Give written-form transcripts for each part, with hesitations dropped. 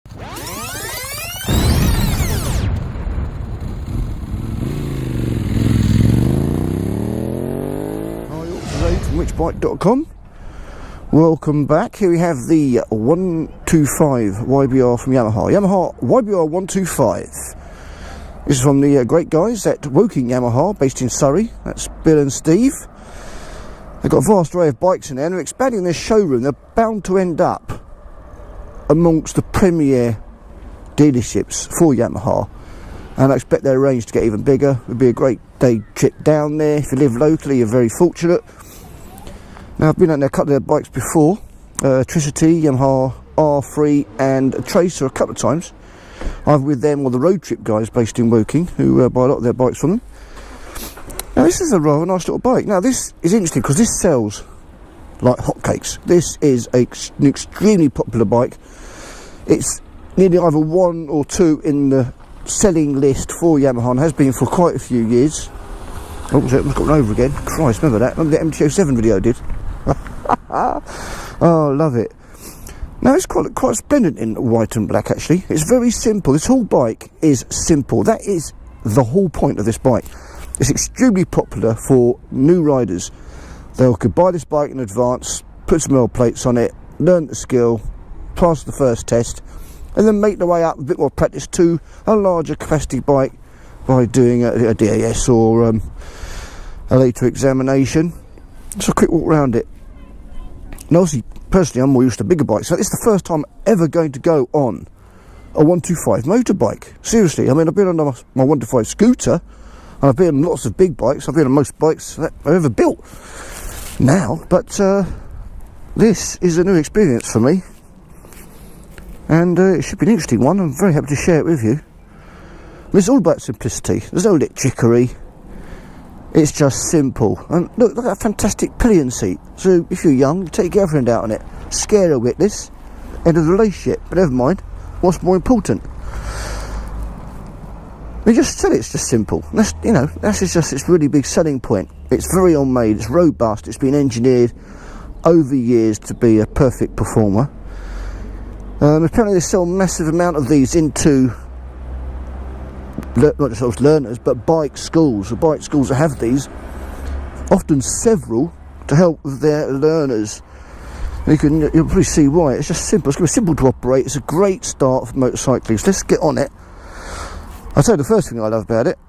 From whichbike.com. Welcome back. Here we have the 125 YBR from Yamaha. Yamaha YBR 125. This is from the great guys at Woking Yamaha, based in Surrey. That's Bill and Steve. They've got a vast array of bikes in there, and they're expanding their showroom. They're bound to end up amongst the premier dealerships for Yamaha, and I expect their range to get even bigger. It would be a great day trip down there. If you live locally, you're very fortunate. Now, I've been out there a couple of their bikes before, Tricity, Yamaha R3 and Tracer a couple of times, either with them or the Road Trip guys based in Woking, who buy a lot of their bikes from them. Now, this is a rather nice little bike. Now, this is interesting because this sells like hotcakes. This is an extremely popular bike. It's nearly either 1 or 2 in the selling list for Yamaha, and has been for quite a few years. Oh, it's got over again. Christ, remember that? Remember the MT-07 video I did? Oh, love it. Now, it's quite splendid in white and black, actually. It's very simple. This whole bike is simple. That is the whole point of this bike. It's extremely popular for new riders. They could buy this bike in advance, put some oil plates on it, learn the skill, pass the first test, and then make their way up with a bit more practice to a larger capacity bike by doing a DAS or a later examination. So a quick walk around it. And obviously, personally, I'm more used to bigger bikes. So this is the first time I'm ever going to go on a 125 motorbike. Seriously, I mean, I've been on my 125 scooter, and I've been on lots of big bikes. I've been on most bikes that I've ever built now. But this is a new experience for me. And it should be an interesting one. I'm very happy to share it with you. It's all about simplicity. There's no trickery. It's just simple. And look at that fantastic pillion seat. So if you're young, you take your girlfriend out on it, scare her with this, end of the relationship. But never mind. What's more important? We just said it's just simple. That's, you know, that's just its really big selling point. It's very on-made. It's robust. It's been engineered over years to be a perfect performer. Apparently they sell a massive amount of these into not just learners, but bike schools. The bike schools that have these, often several, to help with their learners. You'll probably see why. It's just simple. It's going to be simple to operate. It's a great start for motorcyclists. Let's get on it. I'll tell you the first thing I love about it,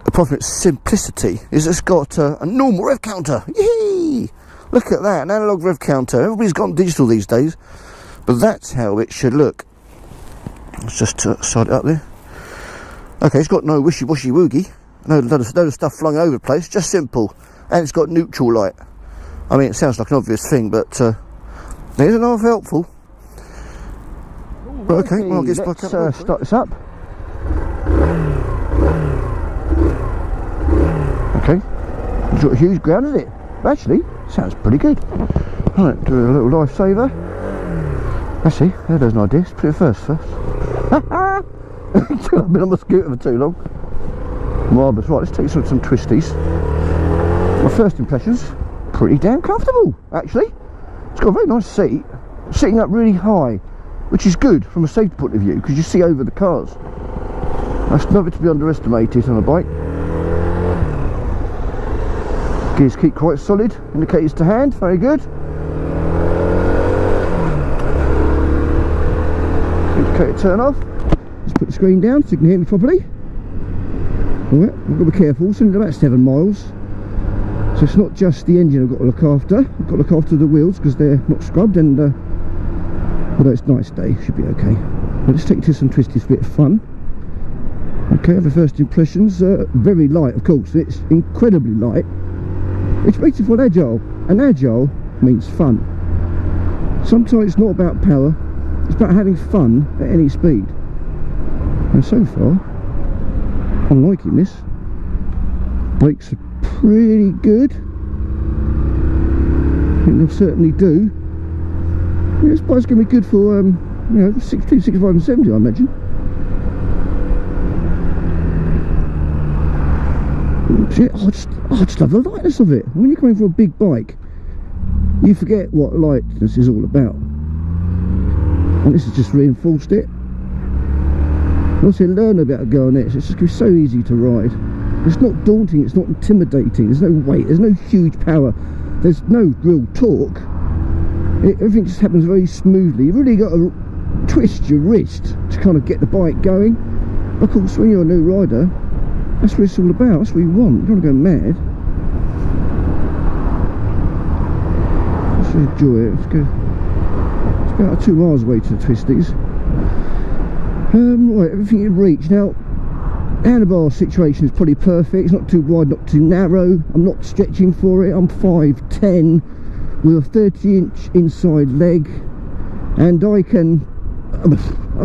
apart from its simplicity, is it's got a normal rev counter. Yee! Look at that, an analog rev counter. Everybody's gone digital these days, but that's how it should look. Let's just side it up there. Okay, it's got no wishy-washy woogie, no load of stuff flung over the place, just simple. And it's got neutral light. I mean, it sounds like an obvious thing, but it isn't half helpful. But okay, well, I'll get let's start this up. Okay, it's got a huge ground, isn't it? Actually, sounds pretty good. Right, do a little lifesaver. Actually, there's an idea. Let's put it first. I've been on my scooter for too long. Marvellous. Right, let's take some twisties. My first impressions, pretty damn comfortable, actually. It's got a very nice seat, sitting up really high, which is good from a safety point of view, because you see over the cars. That's nothing to be underestimated on a bike. Gears keep quite solid, indicators to hand, very good. Indicator turn off. Let's put the screen down so you can hear me properly. Alright, I've got to be careful. It's only about 7 miles. So it's not just the engine I've got to look after. I've got to look after the wheels because they're not scrubbed, and although it's a nice day, should be okay. But let's take you to some twisties for a bit of fun. Okay, the first impressions, very light, of course. It's incredibly light, which makes it for an agile. And agile means fun. Sometimes it's not about power, it's about having fun at any speed. And so far, I'm liking this. Brakes are pretty good. I think they'll certainly do. Yeah, this bike's going to be good for, you know, 60, 65 and 70, I imagine. Yeah, I just love the lightness of it. When you're coming for a big bike, you forget what lightness is all about. And this has just reinforced it. Once you learn about a go on it, it's just so easy to ride. It's not daunting, it's not intimidating, there's no weight, there's no huge power, there's no real torque. Everything just happens very smoothly. You've really got to twist your wrist to kind of get the bike going. Of course, when you're a new rider, that's what it's all about, that's what you want. You don't want to go mad. Let's enjoy it. Let's go. It's about 2 miles away to the twisties. Right, everything in reach. Now, handlebar situation is probably perfect. It's not too wide, not too narrow. I'm not stretching for it. I'm 5'10" with a 30-inch inside leg, and I can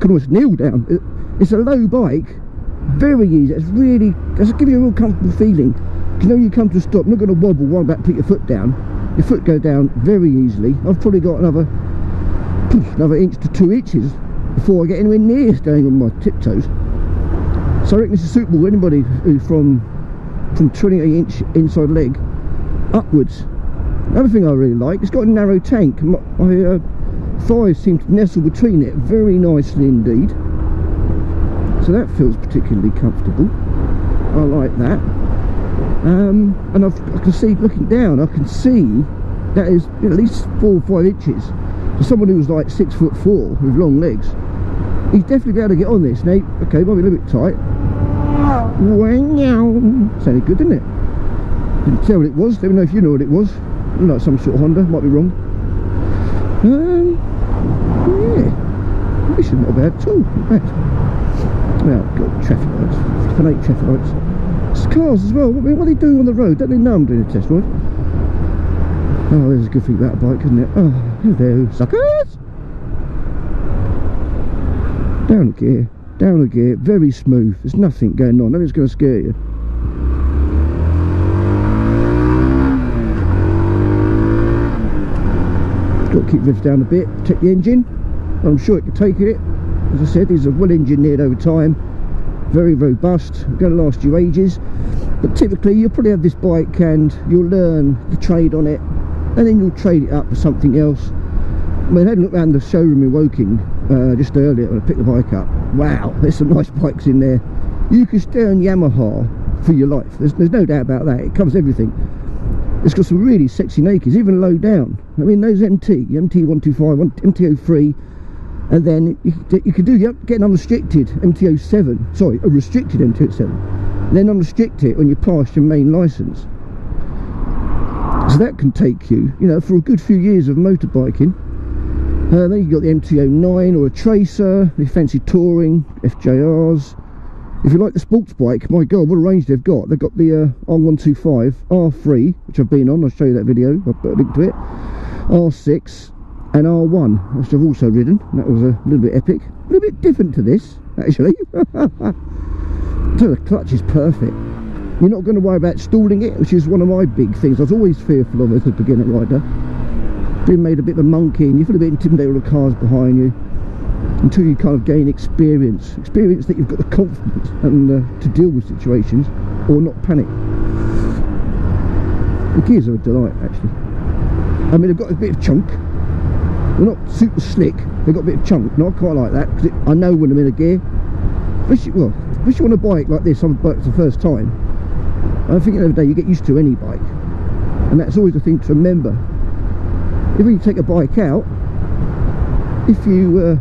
almost kneel down. It's a low bike, very easy. It's really, does give you a real comfortable feeling. You know, you come to a stop, not going to wobble, one back, put your foot down. Your foot go down very easily. I've probably got another inch to 2 inches before I get anywhere near staying on my tiptoes. So I reckon this is suitable for anybody who from 28-inch inside leg upwards. Another thing I really like, it's got a narrow tank. My thighs seem to nestle between it very nicely indeed. So that feels particularly comfortable. I like that. And I can see, looking down, I can see that is at least 4 or 5 inches. For someone who's like 6'4" with long legs, he's definitely be able to get on this. Now, okay, might be a little bit tight. Sounded good, didn't it? Didn't tell what it was. Let me know if you know what it was. Like some sort of Honda, might be wrong. Yeah, this is not bad at all. Not bad. Well, got traffic lights. 8 traffic lights. It's cars as well. What are they doing on the road? Don't they know I'm doing a test ride? Oh, there's a good thing about a bike, isn't it? Oh, hello, suckers! Down a gear, down a gear, very smooth. There's nothing going on, nothing's going to scare you. Got to keep revs down a bit, check the engine. I'm sure it can take it. As I said, these are well engineered over time, very robust, going to last you ages. But typically you'll probably have this bike and you'll learn the trade on it, and then you'll trade it up for something else. I mean, I had a look around the showroom in Woking just earlier when I picked the bike up. Wow, there's some nice bikes in there. You can stay on Yamaha for your life, there's no doubt about that. It covers everything. It's got some really sexy nakeds, even low down. I mean, those MT125, MT03, and then you could do get an unrestricted MT07, sorry, a restricted MT07, then unrestrict it when you pass your main license. So that can take you, you know, for a good few years of motorbiking. Then you've got the MT09 or a Tracer, the fancy touring, FJRs. If you like the sports bike, my god, what a range they've got. They've got the R125, R3, which I've been on, I'll show you that video, I'll put a link to it, R6 and R1, which I've also ridden. That was a little bit epic, a little bit different to this, actually. So the clutch is perfect. You're not going to worry about stalling it, which is one of my big things. I was always fearful of it as a beginner rider. Being made a bit of a monkey, and you feel a bit intimidated with the cars behind you, until you kind of gain experience that you've got the confidence and to deal with situations or not panic. The gears are a delight, actually. I mean, they've got a bit of chunk. They're not super slick, they've got a bit of chunk. And I quite like that, because I know when I'm in a gear. Especially on a bike like this, on a bike for the first time, I think at the end of the day you get used to any bike, and that's always the thing to remember. If you take a bike out, if you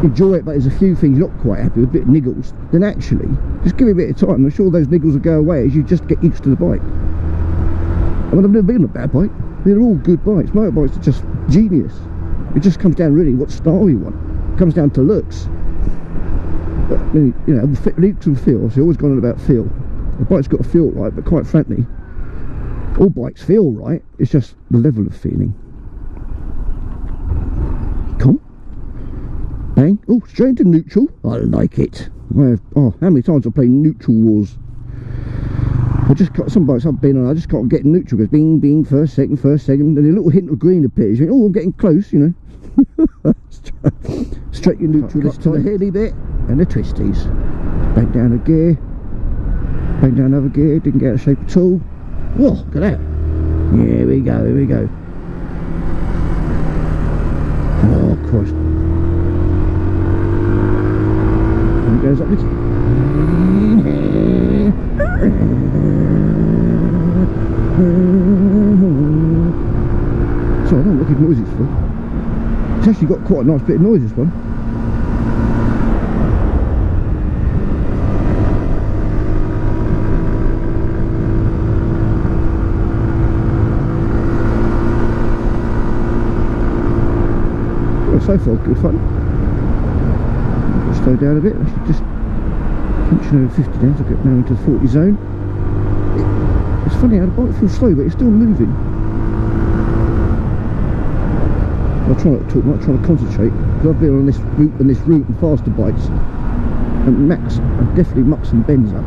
enjoy it but there's a few things you're not quite happy with, a bit of niggles, then actually just give it a bit of time. I'm sure those niggles will go away as you just get used to the bike. I mean, I've never been on a bad bike. They're all good bikes. Motorbikes are just genius. It just comes down really what style you want. It comes down to looks. But, I mean, you know, looks and feel. So always gone on about feel. The bike's got to feel right, but quite frankly, all bikes feel right. It's just the level of feeling. Come. Bang. Oh, straight into neutral. I like it. Oh, how many times I play neutral wars? I just got some bikes I've been on. I just can't get neutral. Goes bing, bing, first, second, and a little hint of green appears. You think, oh, I'm getting close, you know. Straight in neutral this time. The hilly bit and the twisties. Bang down a gear. Bang down another gear. Didn't get out of shape at all. Whoa, look at that. Here we go. Here we go. Oh, Christ. There goes up, Ricky. So I don't know what good noise it's for. It's actually got quite a nice bit of noise, this one. Well, so far good fun. I'll slow down a bit. I should just punching over 50 now, so I get now into the 40 zone. It's funny how the bike feels slow, but it's still moving. I'm trying not to talk, I'm not trying to concentrate, because I've been on this route and faster bikes, and Max definitely mucks and bends up.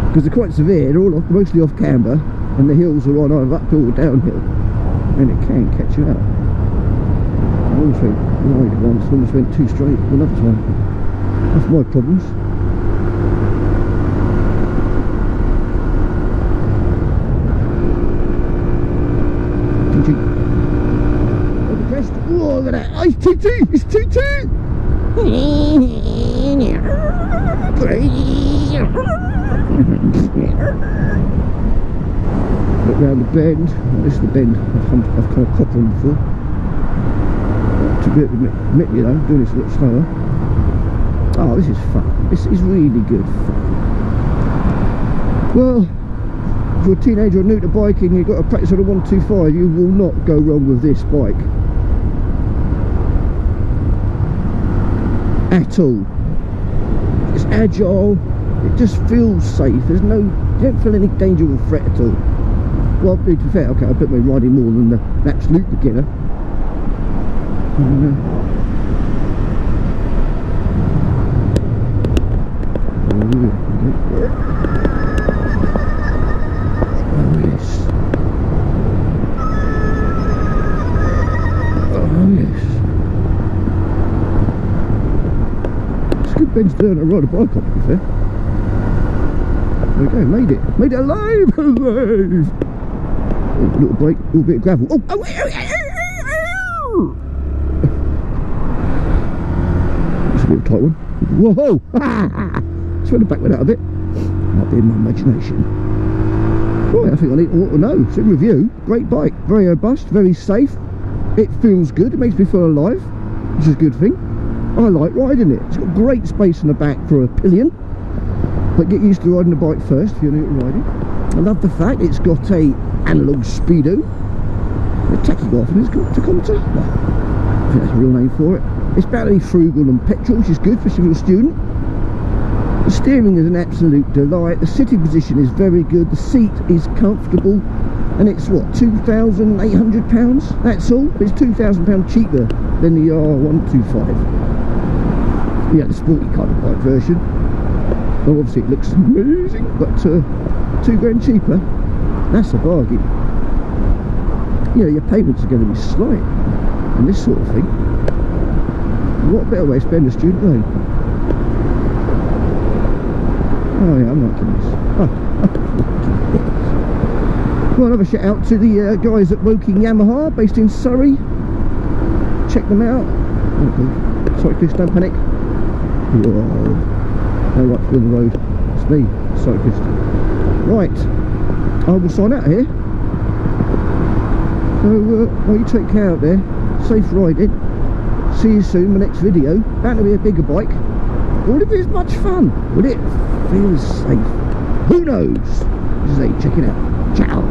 Because they're quite severe, they're all mostly off camber, and the hills are on either uphill or downhill, and it can catch you out. I almost went wide once, almost went too straight another time. That's my problems. Oh, look at that! Oh, it's TT! It's TT! Look round the bend. Oh, this is the bend I've come across on before. To admit, you know, doing this a little slower. Oh, this is fun. This is really good fun. Well, if you're a teenager or new to biking, you've got to practice on a 125, you will not go wrong with this bike. At all. It's agile, it just feels safe, you don't feel any danger or threat at all. Well, to be fair, okay, I bet we're riding more than the absolute beginner. Ben's doing to ride a bike on, to be fair. There we go, made it alive! Alive! Oh, a little brake, a little bit of gravel. Oh! That's a bit of a tight one. Whoa! Swing the back with that a bit. Might be in my imagination. Right, I think I need to know. So in review, great bike, very robust, very safe. It feels good, it makes me feel alive, which is a good thing. I like riding it. It's got great space in the back for a pillion, but get used to riding the bike first if you're new to riding. I love the fact it's got a analog speedo, a tachograph, and it's got a tachometer. I think that's a real name for it. It's battery frugal and petrol, which is good, especially if you're a student. The steering is an absolute delight. The sitting position is very good. The seat is comfortable, and it's what, £2,800? That's all. It's £2,000 cheaper than the R125. Yeah, the sporty kind of bike version. Well, obviously it looks amazing, but £2 cheaper, that's a bargain. You know, your payments are going to be slight and this sort of thing. What better way to spend a student loan? Oh yeah, I'm liking this. Well, another shout out to the guys at Woking Yamaha, based in Surrey. Check them out. Cyclist, don't panic. Whoa. No right through the road. It's me, cyclist. Right, I will sign out here. So, while you take care out there, safe riding. See you soon, my next video. Bound to be a bigger bike. Will it be as much fun? Will it feel safe? Who knows? This is A, check it out. Ciao.